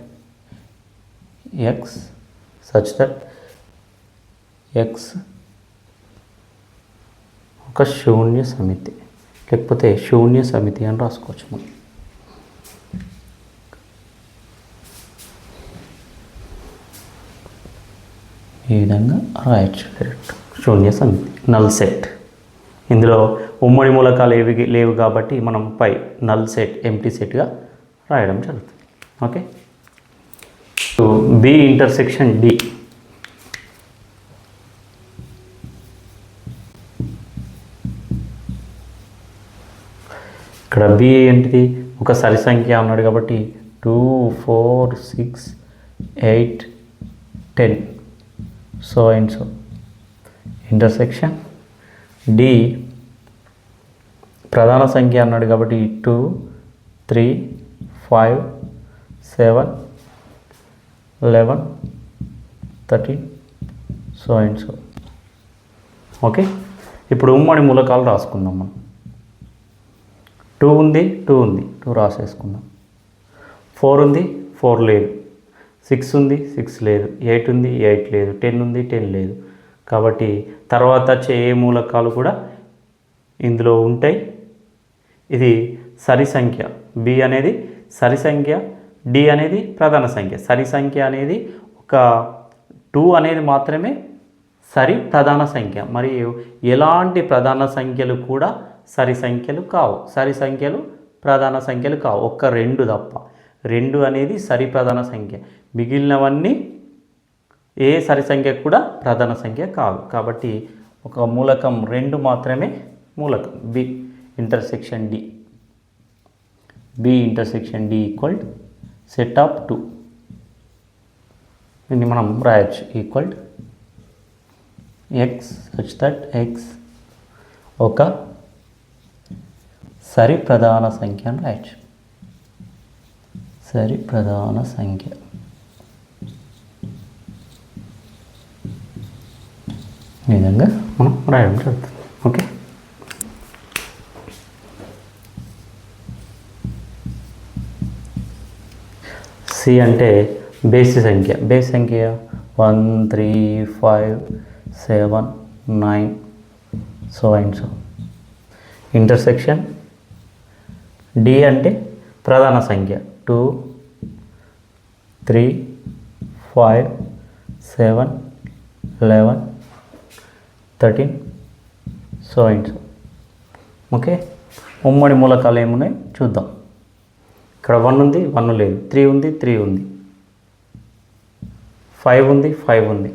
X such that X ఒక శూన్య సమితి, లేకపోతే శూన్య సమితి అని రాసుకోవచ్చు మనం. ఈ విధంగా రాయొచ్చు డైరెక్ట్. శూన్య సమితి నల్ సెట్. ఇందులో ఉమ్మడి మూలకాలు ఏవి లేవు కాబట్టి మనం పై నల్ సెట్ ఎంటీ సెట్గా రాయడం జరుగుతుంది. ఓకే. B intersection D. ఇక్కడ బి ఏంటిది? ఒక సరి సంఖ్య అన్నాడు కాబట్టి 2 4 6 8 10 so and so. Intersection D ప్రధాన సంఖ్య అన్నాడు కాబట్టి 2 3 5 7 11 13 సో అండ్ సో. ఓకే. ఇప్పుడు ఉమ్మడి మూలకాలు రాసుకుందాం మనం. 2 ఉంది 2 ఉంది 2 రాసేసుకుందాం. 4 ఉంది 4 లేదు, 6 ఉంది 6 లేదు, 8 ఉంది 8 లేదు, 10 ఉంది 10 లేదు. కాబట్టి తర్వాత వచ్చే ఏ మూలకాలు కూడా ఇందులో ఉంటాయి. ఇది సరి సంఖ్య. బి అనేది సరి సంఖ్య, డి అనేది ప్రధాన సంఖ్య. సరి సంఖ్య అనేది ఒక 2 అనేది మాత్రమే సరి ప్రధాన సంఖ్య. మరియు ఎలాంటి ప్రధాన సంఖ్యలు కూడా సరి సంఖ్యలు కావు. సరి సంఖ్యలు ప్రధాన సంఖ్యలు కావు, ఒక్క 2 తప్ప. 2 అనేది సరి ప్రధాన సంఖ్య. మిగిలినవన్నీ ఏ సరి సంఖ్య కూడా ప్రధాన సంఖ్య కాదు. కాబట్టి ఒక మూలకం 2 మాత్రమే మూలకం. B intersection D. B intersection D equal set of 2. దీన్ని మనం రాయొచ్చు equal X such that X ఒక సరి ప్రధాన సంఖ్య అని రాయొచ్చు. సరి ప్రధాన సంఖ్య. ఈ విధంగా మనం రాయడం జరుగుతుంది. ఓకే. సి అంటే బేసి సంఖ్య. బేసి సంఖ్య 1 3 5 7 9 so and so. Intersection D అంటే ప్రధాన సంఖ్య 2 3 5 7 11 13 సో అండ్ సో. ఓకే. ఉమ్మడి మూలకాలు ఏమున్నాయి చూద్దాం. ఇక్కడ 1 ఉంది 1 లేదు, 3 ఉంది 3 ఉంది, 5 ఉంది 5 ఉంది,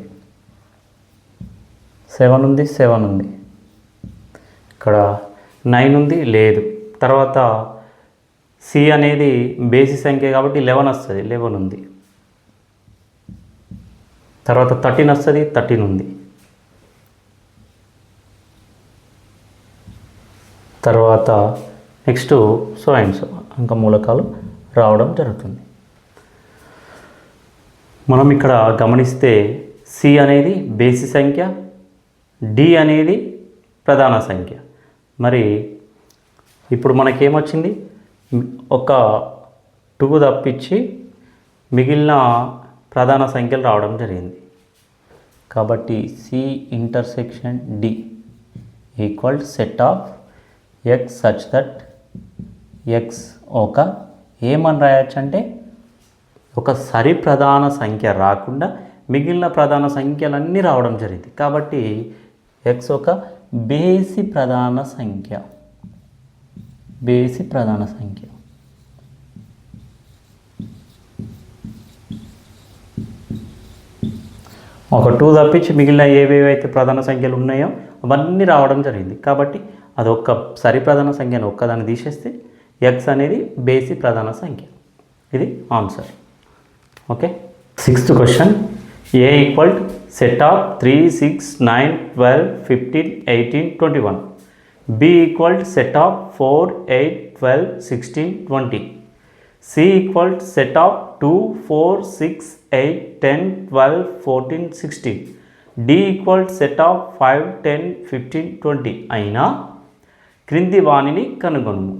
7 ఉంది 7 ఉంది, ఇక్కడ 9 ఉంది లేదు. తర్వాత సి అనేది బేసి సంఖ్య కాబట్టి 11 వస్తుంది, 11 ఉంది. తర్వాత 13 వస్తుంది, 13 ఉంది. తర్వాత నెక్స్ట్ సో అండ్ సో అంక మూలకాలు రావడం జరుగుతుంది. మనం ఇక్కడ గమనిస్తే సి అనేది బేసి సంఖ్య, డి అనేది ప్రధాన సంఖ్య. మరి ఇప్పుడు మనకేమొచ్చింది? ఒక 2 తప్పించి మిగిలిన ప్రధాన సంఖ్యలు రావడం జరిగింది. కాబట్టి C intersection D equal set of X such that X ఒక ఏమని రాయొచ్చు అంటే ఒక సరి ప్రధాన సంఖ్య రాకుండా మిగిలిన ప్రధాన సంఖ్యలన్నీ రావడం జరిగింది. కాబట్టి ఎక్స్ ఒక బేసి ప్రధాన సంఖ్య. బేసి ప్రధాన సంఖ్య. ఒక 2 తప్పించి మిగిలిన ఏవేవైతే ప్రధాన సంఖ్యలు ఉన్నాయో అవన్నీ రావడం జరిగింది. కాబట్టి అదొక్క సరి ప్రధాన సంఖ్యను ఒక్కదాన్ని తీసేస్తే ఎక్స్ అనేది బేసి ప్రధాన సంఖ్య. ఇది answer. Okay. 6th question. A equal set of 3, 6, 9, 12, 15, 18, 21. B equal set of 4, 8, 12, 16, 20. C equal set of 2, 4, 6, 8, 10, 12, 14, 16. D equal set of 5, 10, 15, 20 అయినా క్రింది వాణిని కనుగొనుము.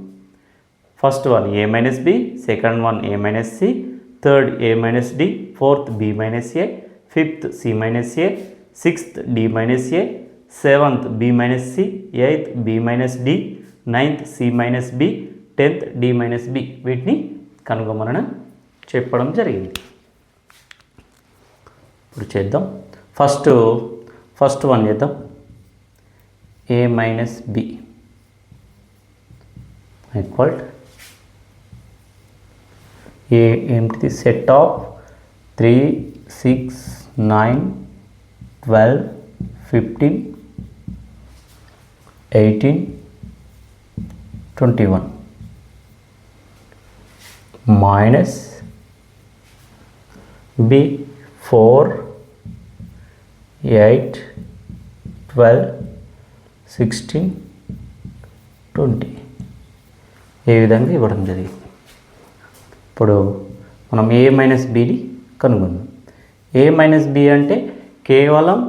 First one A minus B, second one A minus C, third A minus D, fourth B minus A, fifth C minus A, sixth D minus A, seventh B minus C, eighth B minus D, ninth C minus B, 10th D minus B. వీటిని కనుగొమని చెప్పడం జరిగింది. ఇప్పుడు చేద్దాం. First one చేద్దాం. A minus B equal A ఏంటిది set of 3, 6, 9, 12, 15, 18, 21 minus B 4, 8, 12, 16, 20 ఏ విధంగా ఇవ్వడం జరిగింది. ఇప్పుడు మనం ఏ మైనస్ బిని కనుగొందాం. ఏ మైనస్ బి అంటే కేవలం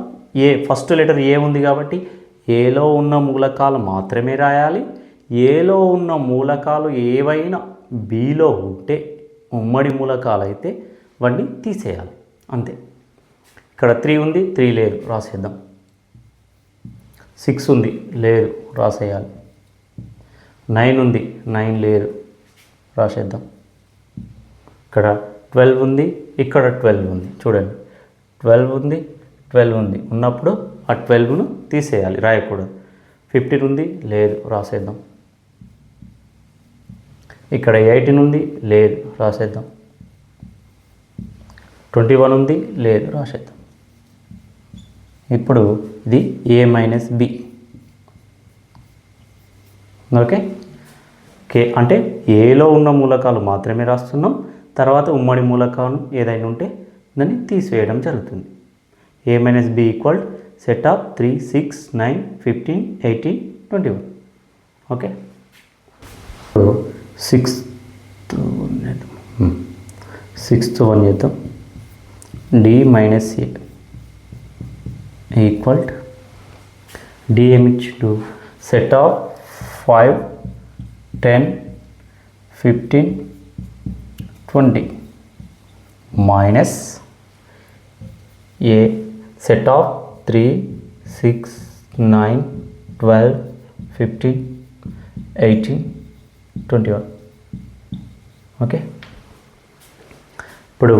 ఏ ఫస్ట్ లెటర్ ఏ ఉంది కాబట్టి ఏలో ఉన్న మూలకాలు మాత్రమే రాయాలి. ఏలో ఉన్న మూలకాలు ఏవైనా బిలో ఉంటే ఉమ్మడి మూలకాలు అయితే వాటిని తీసేయాలి అంతే. ఇక్కడ 3 ఉంది, 3 లేదు, రాసేద్దాం. 6 ఉంది, లేదు, రాసేయాలి. 9 ఉంది, 9 లేదు, రాసేద్దాం. ఇక్కడ 12 ఉంది, ఇక్కడ 12 ఉంది. చూడండి, 12 ఉంది, 12 ఉంది ఉన్నప్పుడు ఆ 12ను తీసేయాలి, రాయకూడదు. 15 ఉంది, లేదు, రాసేద్దాం. ఇక్కడ 18 ఉంది, లేదు, రాసేద్దాం. 21 ఉంది, లేదు, రాసేద్దాం. ఇప్పుడు ఇది ఏ మైనస్ బి. ఓకే. అంటే ఏలో ఉన్న మూలకాలు మాత్రమే రాస్తున్నాం. తర్వాత ఉమ్మడి మూలకాలు ఏదైనా ఉంటే దాన్ని తీసివేయడం జరుగుతుంది. A minus B equal set of 3, 6, 9, 15, 18, 21. Okay. Sixth one చేద్దాం. D minus A equal D ఏమిచ్చు set of 5, 10, 15, 20 minus A set of 3, 6, 9, 12, 15, 18, 21. Okay. ఇప్పుడు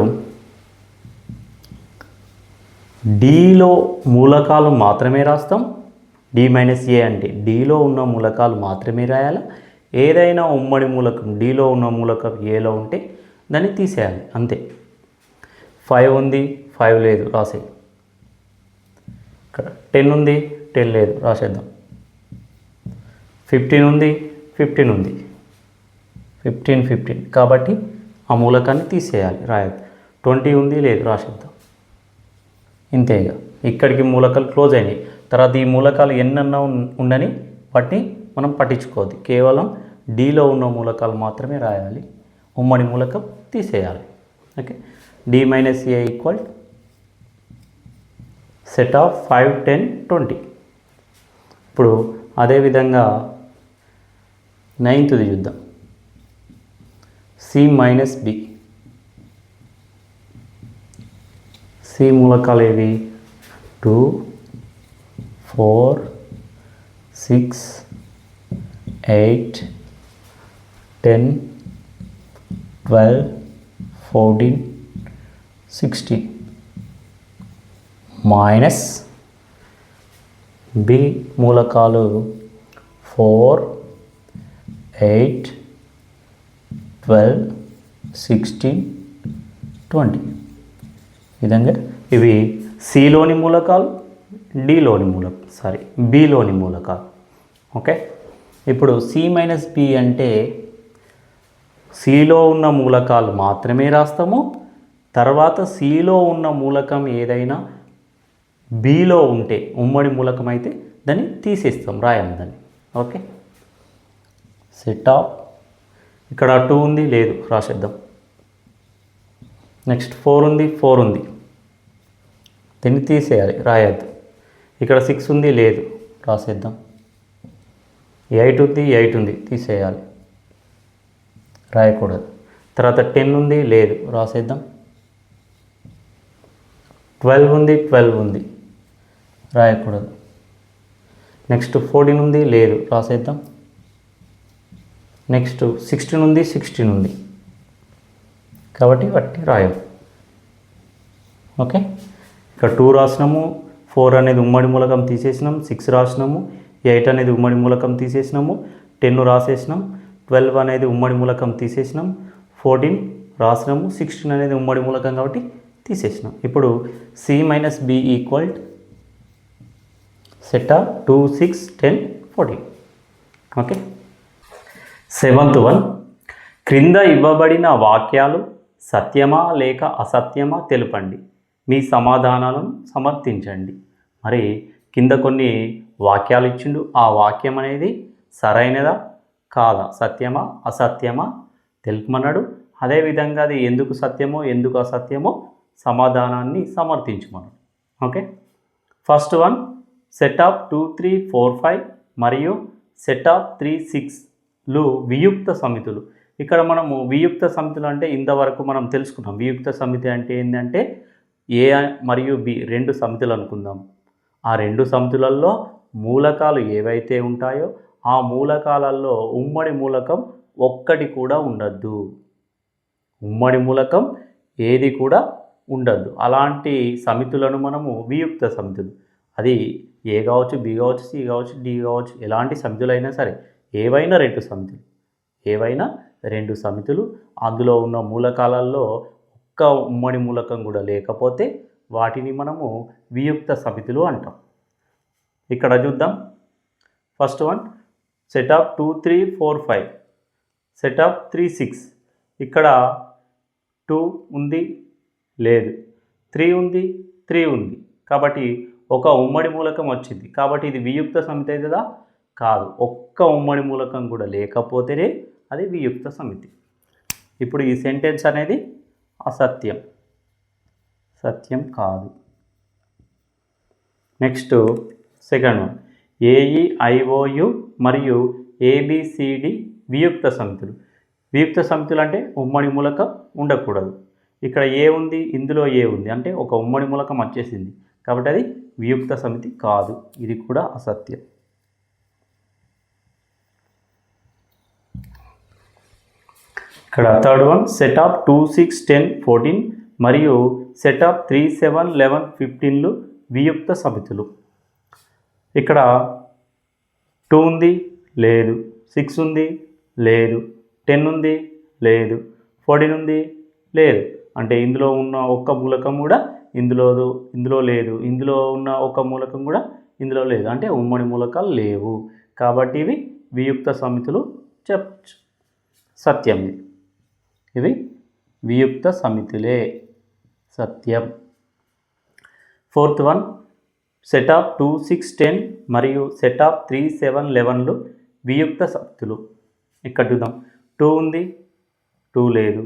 డిలో మూలకాలు మాత్రమే రాస్తాం. డి మైనస్ ఏ అంటే డిలో ఉన్న మూలకాలు మాత్రమే రాయాలి. ఏదైనా ఉమ్మడి మూలకం డిలో ఉన్న మూలకం ఏలో ఉంటే దాన్ని తీసేయాలి అంతే. 5 ఉంది, 5 లేదు, రాసేయి. ఇక్కడ 10 ఉంది, 10 లేదు, రాసేద్దాం. 15 ఉంది, 15 ఉంది, 15 కాబట్టి ఆ మూలకాన్ని తీసేయాలి, రాయాలి. 20 ఉంది, లేదు, రాసేద్దాం. ఇంతేగా, ఇక్కడికి మూలకాలు క్లోజ్ అయినాయి. తర్వాత ఈ మూలకాలు ఎన్నన్నా ఉండని వాటిని మనం పట్టించుకోవద్దు. కేవలం డిలో ఉన్న మూలకాలు మాత్రమే రాయాలి, ఉమ్మడి మూలకం తీసేయాలి. Okay. D minus A equal set of 5, 10, 20. ఇప్పుడు అదేవిధంగా 9th చూద్దాం. C minus B. సి మూలకాలు ఏవి? 2, 4, 6, 8, 10, 12, 14, 16 మైనస్ బి మూలకాలు 4, 8, 12, 16, 20. ఈ విధంగా ఇవి సిలోని మూలకాలు, బిలోని మూలకాలు. ఓకే. ఇప్పుడు సి మైనస్ బి అంటే సిలో ఉన్న మూలకాలు మాత్రమే రాస్తాము. తర్వాత సిలో ఉన్న మూలకం ఏదైనా బిలో ఉంటే ఉమ్మడి మూలకం అయితే దాన్ని తీసేస్తాం, రాయము దాన్ని. ఓకే, సెట్ ఆఫ్ ఇక్కడ 2 ఉంది, లేదు, రాసేద్దాం. నెక్స్ట్ 4 ఉంది, 4 ఉంది, దీన్ని తీసేయాలి, రాయద్దు. ఇక్కడ 6 ఉంది, లేదు, రాసేద్దాం. 8 ఉంది, 8 ఉంది, తీసేయాలి, రాయకూడదు. తర్వాత 10 ఉంది, లేదు, రాసేద్దాం. 12 ఉంది, 12 ఉంది, రాయకూడదు. నెక్స్ట్ 14 ఉంది, లేదు, రాసేద్దాం. నెక్స్ట్ 16 ఉంది, 16 ఉంది, కాబట్టి వాటిని రాయం. ఓకే, ఇక్కడ 2 రాసినాము, 4 అనేది ఉమ్మడి మూలకం తీసేసినాం, 6 రాసినాము, 8 అనేది ఉమ్మడి మూలకం తీసేసినాము, 10 రాసేసినాం, 12 అనేది ఉమ్మడి మూలకం తీసేసినాం, 14 రాసినాము, 16 అనేది ఉమ్మడి మూలకం కాబట్టి తీసేసినాం. ఇప్పుడు C minus B equal set of 2, 6, 10, 14. Okay, 7th one, క్రింద ఇవ్వబడిన వాక్యాలు సత్యమా లేక అసత్యమా తెలుపండి, మీ సమాధానాలను సమర్థించండి. మరి కింద కొన్ని వాక్యాలు ఇచ్చిండు, ఆ వాక్యం అనేది సరైనదా కాదా, సత్యమా అసత్యమా తెలుపమన్నాడు. అదేవిధంగా అది ఎందుకు సత్యమో ఎందుకు అసత్యమో సమాధానాన్ని సమర్థించమన్నాడు. Okay, first one, set of 2, 3, 4, 5 మరియు సెట్ ఆఫ్ 3, 6లు వియుక్త సమితులు. ఇక్కడ మనము వియుక్త సమితులు అంటే ఇంతవరకు మనం తెలుసుకున్నాం. వియుక్త సమితి అంటే ఏంటంటే ఏ మరియు బి 2 సమితులు అనుకుందాం. ఆ 2 సమితులలో మూలకాలు ఏవైతే ఉంటాయో ఆ మూలకాలలో ఉమ్మడి మూలకం ఒక్కటి కూడా ఉండద్దు, ఉమ్మడి మూలకం ఏది కూడా ఉండద్దు. అలాంటి సమితులను మనము వియుక్త సమితులు, అది ఏ కావచ్చు, బి కావచ్చు, సి కావచ్చు, డి కావచ్చు, ఎలాంటి సమితులైనా సరే, ఏవైనా 2 సమితులు అందులో ఉన్న మూలకాలలో ఒక్క ఉమ్మడి మూలకం కూడా లేకపోతే వాటిని మనము వియుక్త సమితులు అంటాం. ఇక్కడ చూద్దాం. First one, set of 2, 3, 4, 5, set of 3, 6. ఇక్కడ 2 ఉంది, లేదు, 3 ఉంది, 3 ఉంది, కాబట్టి ఒక ఉమ్మడి మూలకం వచ్చింది. కాబట్టి ఇది వియుక్త సమితి అవుతుందా? కాదు. ఒక్క ఉమ్మడి మూలకం కూడా లేకపోతేనే అది వియుక్త సమితి. ఇప్పుడు ఈ సెంటెన్స్ అనేది అసత్యం, సత్యం కాదు. నెక్స్ట్ సెకండ్ వన్, ఏఈఐఓయు మరియు ఏబిసిడి వియుక్త సమితులు. వియుక్త సమితులు అంటే ఉమ్మడి మూలకం ఉండకూడదు. ఇక్కడ ఏ ఉంది, ఇందులో ఏ ఉంది, అంటే ఒక ఉమ్మడి మూలకం వచ్చేసింది కాబట్టి అది వియుక్త సమితి కాదు. ఇది కూడా అసత్యం. ఇక్కడ థర్డ్ వన్, సెట్ ఆఫ్ 2, 6, 10, 14 మరియు సెట్ ఆఫ్ 3, 7, 11, 15లు వియుక్త సమితులు. ఇక్కడ 2 ఉంది, లేదు, 6 ఉంది, లేదు, 10 ఉంది, లేదు, 14 ఉంది, లేదు, అంటే ఇందులో ఉన్న ఒక్క మూలకం కూడా ఇందులో లేదు, ఇందులో ఉన్న ఒక మూలకం కూడా ఇందులో లేదు, అంటే ఉమ్మడి మూలకాలు లేవు. కాబట్టి ఇవి వియుక్త సమితులు చెప్పచ్చు. సత్యం, ఇవి వియుక్త సమితులే, సత్యం. ఫోర్త్ వన్, సెట్ ఆఫ్ 2, 6, 10 మరియు సెట్ ఆఫ్ 3, 7, 11లు వియుక్త సమితులు. ఇక్కడ చూద్దాం. 2 ఉంది, 2 లేదు,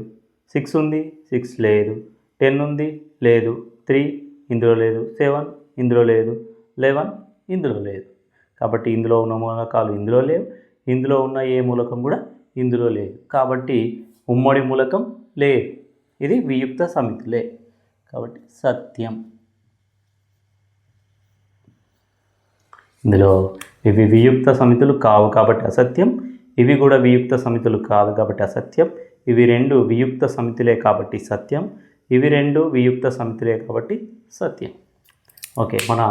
6 ఉంది, 6 లేదు, 10 ఉంది, లేదు, 3 ఇందులో లేదు, 7 ఇందులో లేదు, 11 ఇందులో లేదు. కాబట్టి ఇందులో ఉన్న మూలకాలు ఇందులో లేవు, ఇందులో ఉన్న ఏ మూలకం కూడా ఇందులో లేదు. కాబట్టి ఉమ్మడి మూలకం లేదు. ఇది వియుక్త సమితులే కాబట్టి సత్యం. ఇందులో ఇవి వియుక్త సమితులు కావు కాబట్టి అసత్యం, ఇవి కూడా వియుక్త సమితులు కాదు కాబట్టి అసత్యం, ఇవి 2 వియుక్త సమితులే కాబట్టి సత్యం, ఇవి 2 వియుక్త సమితులే కాబట్టి సత్యం. ఓకే, మన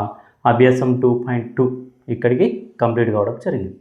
అభ్యాసం 2.2 ఇక్కడికి కంప్లీట్ కావడం జరిగింది.